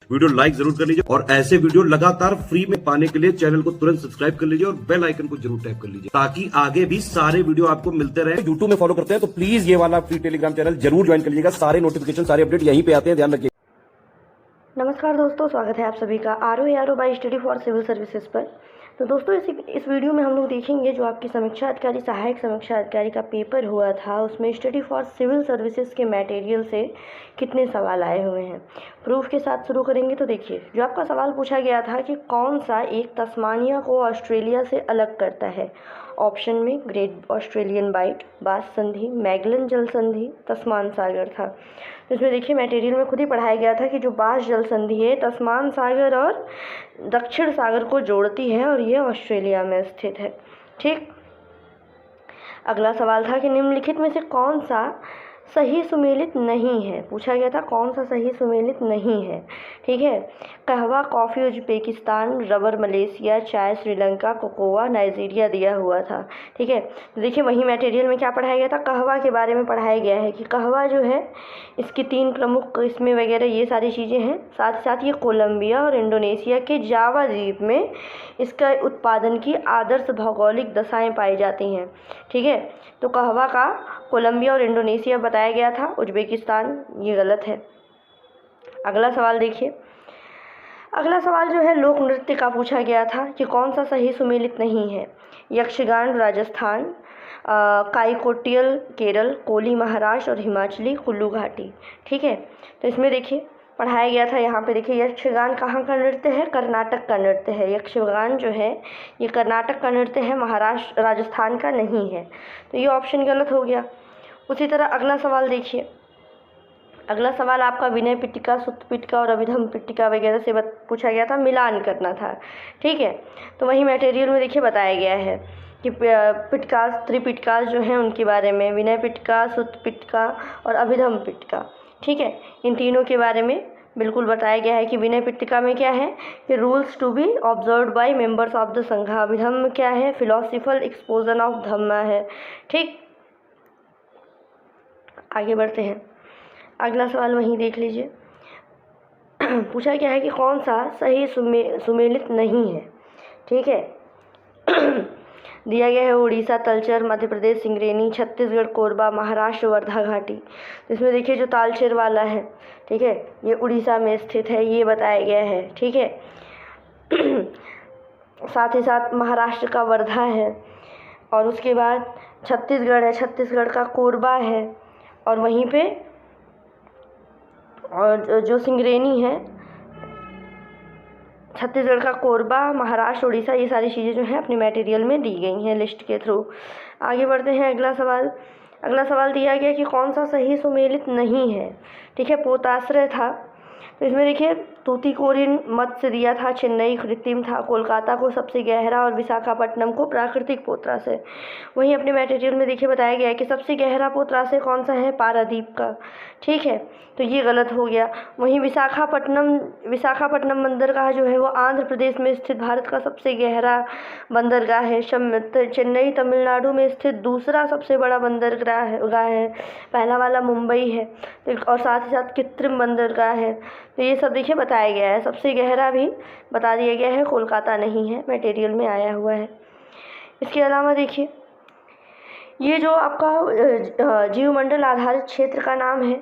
Video like जरूर कर लीजिए और ऐसे वीडियो लगातार फ्री में पाने के लिए चैनल को तुरंत सब्सक्राइब कर लीजिए और बेल आइकन को जरूर टैप कर लीजिए ताकि आगे भी सारे वीडियो आपको मिलते रहे। यूट्यूब में फॉलो करते हैं तो प्लीज ये वाला फ्री टेलीग्राम चैनल जरूर ज्वाइन कर लीजिएगा। सारे नोटिफिकेशन सारे अपडेट यहीं पे आते हैं, ध्यान रखिए। नमस्कार दोस्तों, स्वागत है आप सभी का आर बाई स्टडी फॉर सिविल सर्विसेज पर। तो दोस्तों इस वीडियो में हम लोग देखेंगे जो आपकी समीक्षा अधिकारी सहायक समीक्षा अधिकारी का पेपर हुआ था, उसमें स्टडी फॉर सिविल सर्विसेज के मटेरियल से कितने सवाल आए हुए हैं। प्रूफ के साथ शुरू करेंगे। तो देखिए, जो आपका सवाल पूछा गया था कि कौन सा एक तस्मानिया को ऑस्ट्रेलिया से अलग करता है। ऑप्शन में ग्रेट ऑस्ट्रेलियन बाइट, बास संधि, मैगलन जल संधि, तस्मान सागर था। तो इसमें देखिए मटेरियल में खुद ही पढ़ाया गया था कि जो बास जल संधि है तस्मान सागर और दक्षिण सागर को जोड़ती है और ये ऑस्ट्रेलिया में स्थित है। ठीक, अगला सवाल था कि निम्नलिखित में से कौन सा सही सुमेलित नहीं है। पूछा गया था कौन सा सही सुमेलित नहीं है। ठीक है, कहवा कॉफ़ी उज्बेकिस्तान, रबर मलेशिया, चाय श्रीलंका, कोकोआ नाइजीरिया दिया हुआ था। ठीक है, तो देखिए वही मटेरियल में क्या पढ़ाया गया था, कहवा के बारे में पढ़ाया गया है कि कहवा जो है इसकी 3 प्रमुख इसमें वगैरह ये सारी चीज़ें हैं। साथ ही साथ ये कोलंबिया और इंडोनेशिया के जावा द्वीप में इसका उत्पादन की आदर्श भौगोलिक दशाएँ पाई जाती हैं। ठीक है, तो कहवा का कोलंबिया और इंडोनेशिया बताया गया था, उज्बेकिस्तान ये गलत है। अगला सवाल देखिए, अगला सवाल जो है लोक नृत्य का पूछा गया था कि कौन सा सही सुमेलित नहीं है। यक्षगान राजस्थान, काइकोटियल केरल, कोली महाराष्ट्र और हिमाचली कुल्लू घाटी। ठीक है, तो इसमें देखिए पढ़ाया गया था, यहाँ पे देखिए यक्षगान कहाँ का नृत्य है, कर्नाटक का नृत्य है। यक्षगान जो है ये कर्नाटक का नृत्य है, महाराष्ट्र राजस्थान का नहीं है, तो ये ऑप्शन गलत हो गया। उसी तरह अगला सवाल देखिए, अगला सवाल आपका विनय पिटिका, सुत्त पिटिका और अभिधम पिटिका वगैरह से पूछा गया था, मिलान करना था। ठीक है, तो वही मटेरियल में देखिए बताया गया है कि पिटकास त्रिपिटकास जो हैं उनके बारे में, विनय पिटका, सुत्त पिटका और अभिधम पिटका। ठीक है, इन तीनों के बारे में बिल्कुल बताया गया है कि विनय पिटका में क्या है कि rules to be observed by members of the Sangha. Abhidhamma में क्या है, फिलोसफिकल एक्सपोजन ऑफ धम्मा है। ठीक, आगे बढ़ते हैं। अगला सवाल वहीं देख लीजिए, पूछा क्या है कि कौन सा सही सुमेलित नहीं है। ठीक है, दिया गया है उड़ीसा तलचर, मध्य प्रदेश सिंगरेनी, छत्तीसगढ़ कोरबा, महाराष्ट्र वर्धा घाटी। तो इसमें देखिए जो तालचेर वाला है, ठीक है, ये उड़ीसा में स्थित है, ये बताया गया है। ठीक है, साथ ही साथ महाराष्ट्र का वर्धा है और उसके बाद छत्तीसगढ़ है, छत्तीसगढ़ का कोरबा है और वहीं पे और जो सिंगरेनी है छत्तीसगढ़ का कोरबा, महाराष्ट्र, उड़ीसा, ये सारी चीज़ें जो हैं अपने मटेरियल में दी गई हैं लिस्ट के थ्रू। आगे बढ़ते हैं। अगला सवाल दिया गया कि कौन सा सही सुमेलित नहीं है। ठीक है, पोताश्रय था, तो इसमें देखिए तूतीकोरिन मत्स्य दिया था, चेन्नई कृत्रिम था, कोलकाता को सबसे गहरा और विशाखापट्टनम को प्राकृतिक पोत्राशय। वहीं अपने मटेरियल में देखिए बताया गया है कि सबसे गहरा पोत्राशय कौन सा है, पारादीप का। ठीक है, तो ये गलत हो गया। वहीं विशाखापट्टनम बंदरगाह जो है वो आंध्र प्रदेश में स्थित भारत का सबसे गहरा बंदरगाह है। चेन्नई तमिलनाडु में स्थित दूसरा सबसे बड़ा बंदरगाह है, पहला वाला मुंबई है और साथ ही साथ कृत्रिम बंदरगाह है। तो ये सब देखिए बताया गया है। सबसे गहरा भी बता दिया गया है, कोलकाता नहीं है, मटेरियल में आया हुआ है। इसके अलावा देखिए ये जो आपका जीवमंडल आधारित क्षेत्र का नाम है,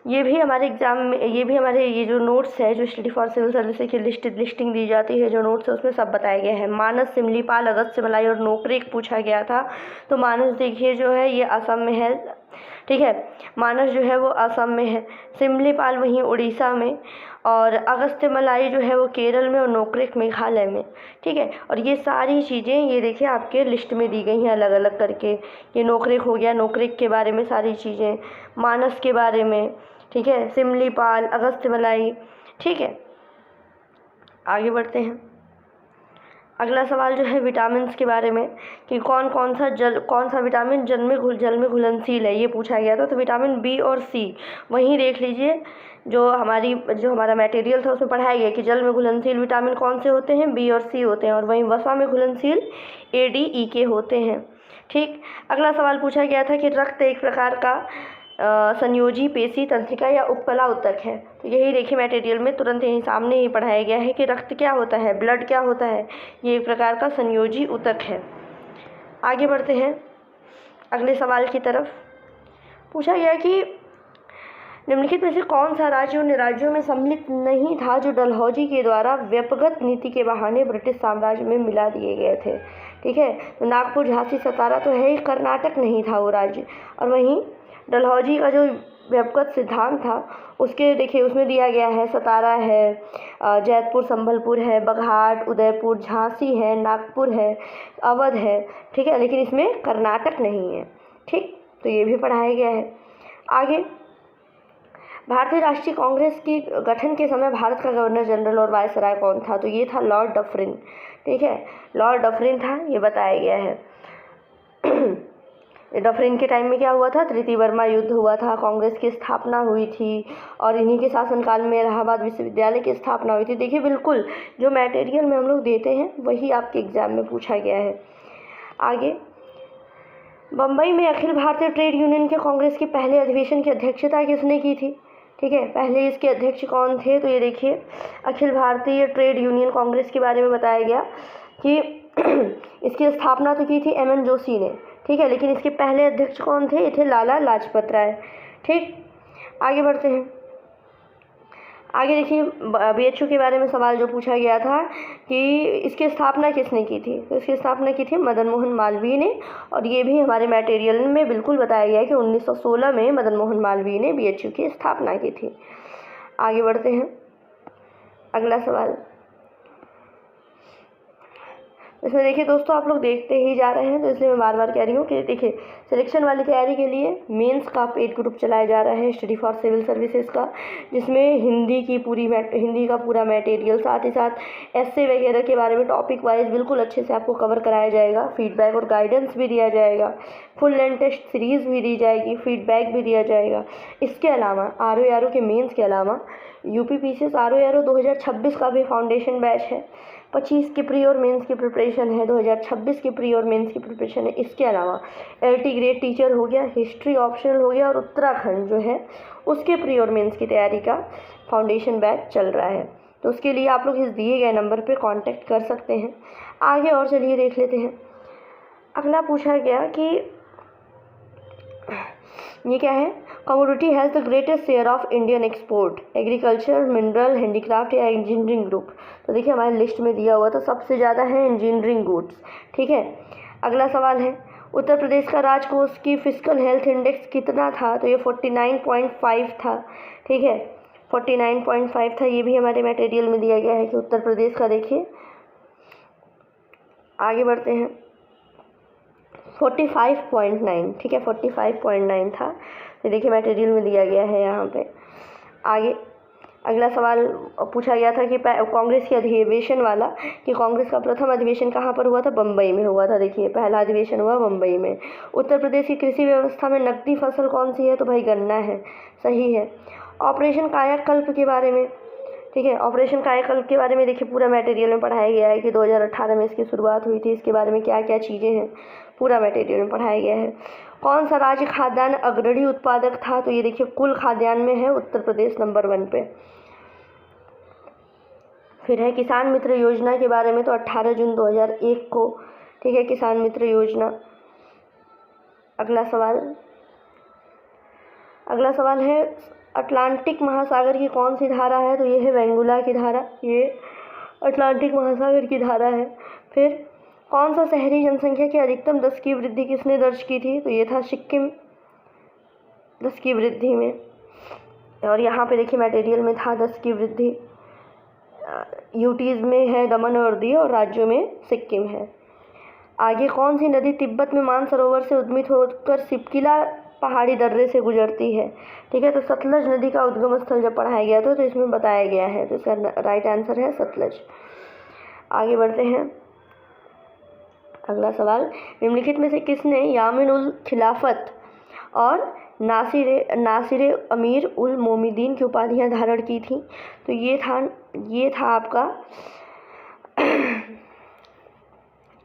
ये भी हमारे एग्ज़ाम में, ये भी हमारे ये जो नोट्स है जो स्टडी फॉर सिविल सर्विसेज की लिस्टिंग दी जाती है, जो नोट्स है उसमें सब बताया गया है। मानस, सिमलीपाल, अगस्त्य मलाई और नोकरेक पूछा गया था। तो मानस देखिए जो है ये असम में है। ठीक है, मानस जो है वो असम में है, सिमलीपाल वहीं उड़ीसा में और अगस्त्य मलाई जो है वो केरल में और नोकरेक मेघालय में। ठीक है, और ये सारी चीज़ें ये देखिए आपके लिस्ट में दी गई हैं अलग अलग करके। ये नोकरेक हो गया, नोकरेक के बारे में सारी चीज़ें, मानस के बारे में, ठीक है, सिमलीपाल, अगस्त्य मलाई। ठीक है, आगे बढ़ते हैं। अगला सवाल जो है विटामिन्स के बारे में कि कौन सा विटामिन जल में घुलनशील है, ये पूछा गया था। तो विटामिन बी और सी वहीं देख लीजिए, जो हमारा मटेरियल था उसमें पढ़ाया गया कि जल में घुलनशील विटामिन कौन से होते हैं, बी और सी होते हैं, और वहीं वसा में घुलनशील ए, डी, ई के होते हैं। ठीक, अगला सवाल पूछा गया था कि रक्त एक प्रकार का संयोजी, पेशी, तंत्रिका या उपकला ऊतक है। तो यही देखिए मटेरियल में तुरंत यहीं सामने ही पढ़ाया गया है कि रक्त क्या होता है, ब्लड क्या होता है। ये एक प्रकार का संयोजी ऊतक है। आगे बढ़ते हैं अगले सवाल की तरफ। पूछा गया कि निम्नलिखित में से कौन सा राज्य उन राज्यों में सम्मिलित नहीं था जो डलहौजी के द्वारा व्यपगत नीति के बहाने ब्रिटिश साम्राज्य में मिला दिए गए थे। ठीक है, तो नागपुर, झांसी, सतारा तो है ही, कर्नाटक नहीं था वो राज्य। और वहीं डलहौजी का जो व्यपगत सिद्धांत था उसके देखिए उसमें दिया गया है सतारा है, जैतपुर, संबलपुर है, बघाट, उदयपुर, झांसी है, नागपुर है, अवध है। ठीक है, लेकिन इसमें कर्नाटक नहीं है। ठीक, तो ये भी पढ़ाया गया है। आगे, भारतीय राष्ट्रीय कांग्रेस के गठन के समय भारत का गवर्नर जनरल और वायसराय कौन था? तो ये था लॉर्ड डफरिन। ठीक है, लॉर्ड डफरिन था, ये बताया गया है। डफरिन के टाइम में क्या हुआ था? तृतीय बर्मा युद्ध हुआ था, कांग्रेस की स्थापना हुई थी और इन्हीं के शासनकाल में इलाहाबाद विश्वविद्यालय की स्थापना हुई थी। देखिए बिल्कुल जो मटेरियल में हम लोग देते हैं वही आपके एग्जाम में पूछा गया है। आगे, बम्बई में अखिल भारतीय ट्रेड यूनियन के कांग्रेस के पहले अधिवेशन की अध्यक्षता किसने की थी? ठीक है, पहले इसके अध्यक्ष कौन थे? तो ये देखिए अखिल भारतीय ट्रेड यूनियन कांग्रेस के बारे में बताया गया कि इसकी स्थापना तो की थी एम.एन. जोशी ने। ठीक है, लेकिन इसके पहले अध्यक्ष कौन थे? ये थे लाला लाजपत राय। ठीक, आगे बढ़ते हैं। आगे देखिए बीएचयू के बारे में सवाल जो पूछा गया था कि इसकी स्थापना किसने की थी? तो इसकी स्थापना की थी मदन मोहन मालवीय ने। और ये भी हमारे मटेरियल में बिल्कुल बताया गया है कि 1916 में मदन मोहन मालवीय ने बीएचयू की स्थापना की थी। आगे बढ़ते हैं अगला सवाल। इसमें देखिए दोस्तों आप लोग देखते ही जा रहे हैं तो इसलिए मैं बार बार कह रही हूँ कि देखिए सिलेक्शन वाली तैयारी के लिए मेंस का पेड ग्रुप चलाया जा रहा है स्टडी फॉर सिविल सर्विसेज का, जिसमें हिंदी का पूरा मटेरियल, साथ ही साथ एस्से वगैरह के बारे में टॉपिक वाइज बिल्कुल अच्छे से आपको कवर कराया जाएगा। फीडबैक और गाइडेंस भी दिया जाएगा, फुल लेंथ टेस्ट सीरीज़ भी दी जाएगी, फीडबैक भी दिया जाएगा। इसके अलावा आर के मेंस के अलावा यूपी पीसीएस आर 2026 का भी फाउंडेशन बैच है। 25 की प्री और मेंस की प्रिपरेशन है, 2026 की प्री और मेंस की प्रिपरेशन है। इसके अलावा एलटी ग्रेड टीचर हो गया, हिस्ट्री ऑप्शनल हो गया और उत्तराखंड जो है उसके प्री और मेंस की तैयारी का फाउंडेशन बैच चल रहा है। तो उसके लिए आप लोग इस दिए गए नंबर पे कांटेक्ट कर सकते हैं। आगे और चलिए देख लेते हैं। अगला पूछा गया कि ये क्या है? Commodity has the greatest share of Indian export, agriculture, mineral, handicraft या इंजीनियरिंग ग्रुप। तो देखिए हमारे लिस्ट में दिया हुआ तो सबसे ज़्यादा है इंजीनियरिंग गुड्स। ठीक है, अगला सवाल है उत्तर प्रदेश का राजकोष की फिस्कल हेल्थ इंडेक्स कितना था? तो ये 49.5 था। ठीक है, 49.5 था। ये भी हमारे मटेरियल में दिया गया है कि उत्तर प्रदेश का देखिए। आगे बढ़ते हैं 45.9। ठीक है, 45.9 था। तो देखिए मटेरियल में दिया गया है यहाँ पे। आगे अगला सवाल पूछा गया था कि कांग्रेस के अधिवेशन वाला कि कांग्रेस का प्रथम अधिवेशन कहाँ पर हुआ था? बम्बई में हुआ था। देखिए पहला अधिवेशन हुआ बम्बई में। उत्तर प्रदेश की कृषि व्यवस्था में नकदी फसल कौन सी है? तो भाई गन्ना है, सही है। ऑपरेशन कायाकल्प के बारे में, ठीक है, ऑपरेशन कायाकल्प के बारे में देखिए पूरा मटेरियल में पढ़ाया गया है कि 2018 में इसकी शुरुआत हुई थी, इसके बारे में क्या क्या चीज़ें हैं पूरा मटेरियल में पढ़ाया गया है। कौन सा राज्य खाद्यान्न अग्रणी उत्पादक था? तो ये देखिए कुल खाद्यान्न में है उत्तर प्रदेश नंबर 1 पे। फिर है किसान मित्र योजना के बारे में, तो 18 जून 2001 को, ठीक है, किसान मित्र योजना। अगला सवाल है अटलांटिक महासागर की कौन सी धारा है? तो ये है वेंगुला की धारा, ये अटलांटिक महासागर की धारा है। फिर कौन सा शहरी जनसंख्या की अधिकतम 10 की वृद्धि किसने दर्ज की थी? तो ये था सिक्किम 10 की वृद्धि में। और यहाँ पे देखिए मटेरियल में था 10 की वृद्धि। यूटीज़ में है दमन और दीव और राज्यों में सिक्किम है। आगे कौन सी नदी तिब्बत में मानसरोवर से उद्गमित होकर सिपकिला पहाड़ी दर्रे से गुजरती है? ठीक है, तो सतलज नदी का उद्गम स्थल जब पढ़ाया गया था तो इसमें बताया गया है, तो इसका राइट आंसर है सतलज। आगे बढ़ते हैं अगला सवाल, निम्नलिखित में से किसने यामिन उल खिलाफत और नासिर अमीर उल मोमिदीन की उपाधियां धारण की थी? तो ये था आपका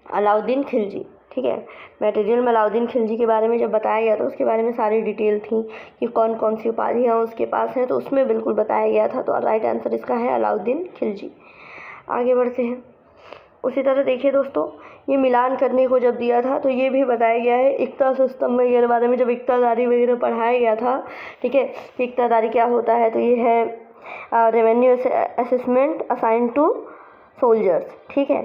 अलाउद्दीन खिलजी। ठीक है। मटेरियल में अलाउद्दीन खिलजी के बारे में जब बताया गया था उसके बारे में सारी डिटेल थी कि कौन कौन सी उपाधियाँ उसके पास हैं, तो उसमें बिल्कुल बताया गया था। तो राइट आंसर इसका है अलाउद्दीन खिलजी। आगे बढ़ते हैं। उसी तरह देखिए दोस्तों, ये मिलान करने को जब दिया था तो ये भी बताया गया है इक्ता सिस्टम वगैरह बारे में, जब इक्तादारी वगैरह पढ़ाया गया था, ठीक है, कि इक्तादारी क्या होता है। तो ये है revenue assessment assign to soldiers, ठीक है,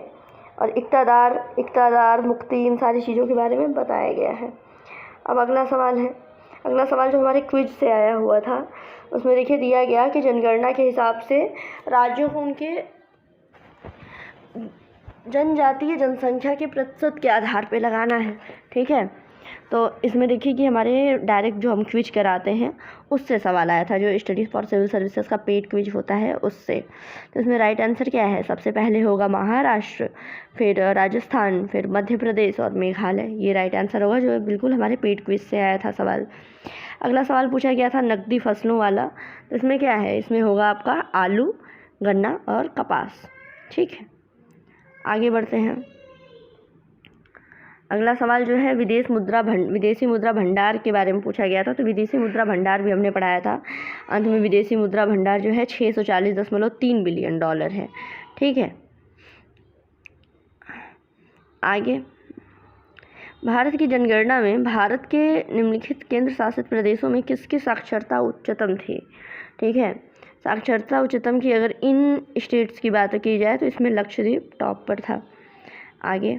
और इक्तादार मुक्ति, इन सारी चीज़ों के बारे में बताया गया है। अब अगला सवाल है, अगला सवाल जो हमारे क्विज से आया हुआ था उसमें देखिए दिया गया कि जनगणना के हिसाब से राज्यों को उनके जनजातीय जनसंख्या के प्रतिशत के आधार पे लगाना है, ठीक है। तो इसमें देखिए कि हमारे डायरेक्ट जो हम क्विज कराते हैं उससे सवाल आया था, जो स्टडी फॉर सिविल सर्विसेज का पेड क्विज होता है उससे। तो इसमें राइट आंसर क्या है, सबसे पहले होगा महाराष्ट्र, फिर राजस्थान, फिर मध्य प्रदेश और मेघालय। ये राइट आंसर होगा, जो बिल्कुल हमारे पेड क्विज से आया था सवाल। अगला सवाल पूछा गया था नकदी फसलों वाला। तो इसमें क्या है, इसमें होगा आपका आलू, गन्ना और कपास, ठीक है। आगे बढ़ते हैं। अगला सवाल जो है विदेशी मुद्रा भंडार के बारे में पूछा गया था। तो विदेशी मुद्रा भंडार भी हमने पढ़ाया था। अंत में विदेशी मुद्रा भंडार जो है 640.3 बिलियन डॉलर है, ठीक है। आगे, भारत की जनगणना में भारत के निम्नलिखित केंद्र शासित प्रदेशों में किसकी साक्षरता उच्चतम थी, ठीक है। साक्षरता उच्चतम की अगर इन स्टेट्स की बात की जाए तो इसमें लक्षद्वीप टॉप पर था। आगे,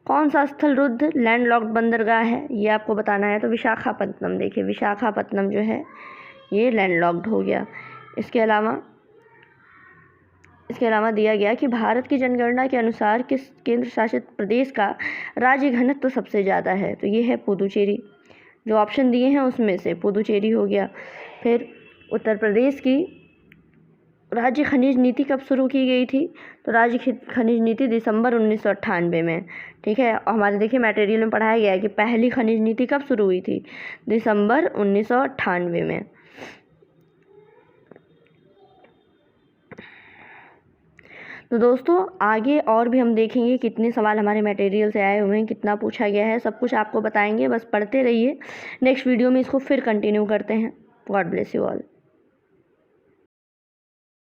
कौन सा स्थल रुद्ध लैंडलॉक्ड बंदरगाह है, ये आपको बताना है। तो विशाखापत्तनम, देखिए विशाखापत्तनम जो है ये लैंडलॉक्ड हो गया। इसके अलावा दिया गया कि भारत की जनगणना के अनुसार किस केंद्र शासित प्रदेश का राज्य घनत्व तो सबसे ज़्यादा है। तो ये है पुदुचेरी, जो ऑप्शन दिए हैं उसमें से पुदुचेरी हो गया। फिर उत्तर प्रदेश की राज्य खनिज नीति कब शुरू की गई थी। तो राज्य खनिज नीति दिसंबर 1998 में, ठीक है। और हमारे देखिए मटेरियल में पढ़ाया गया है कि पहली खनिज नीति कब शुरू हुई थी, दिसंबर 1998 में। तो दोस्तों आगे और भी हम देखेंगे कितने सवाल हमारे मटेरियल से आए हुए हैं, कितना पूछा गया है, सब कुछ आपको बताएंगे। बस पढ़ते रहिए। नेक्स्ट वीडियो में इसको फिर कंटिन्यू करते हैं। God bless you all.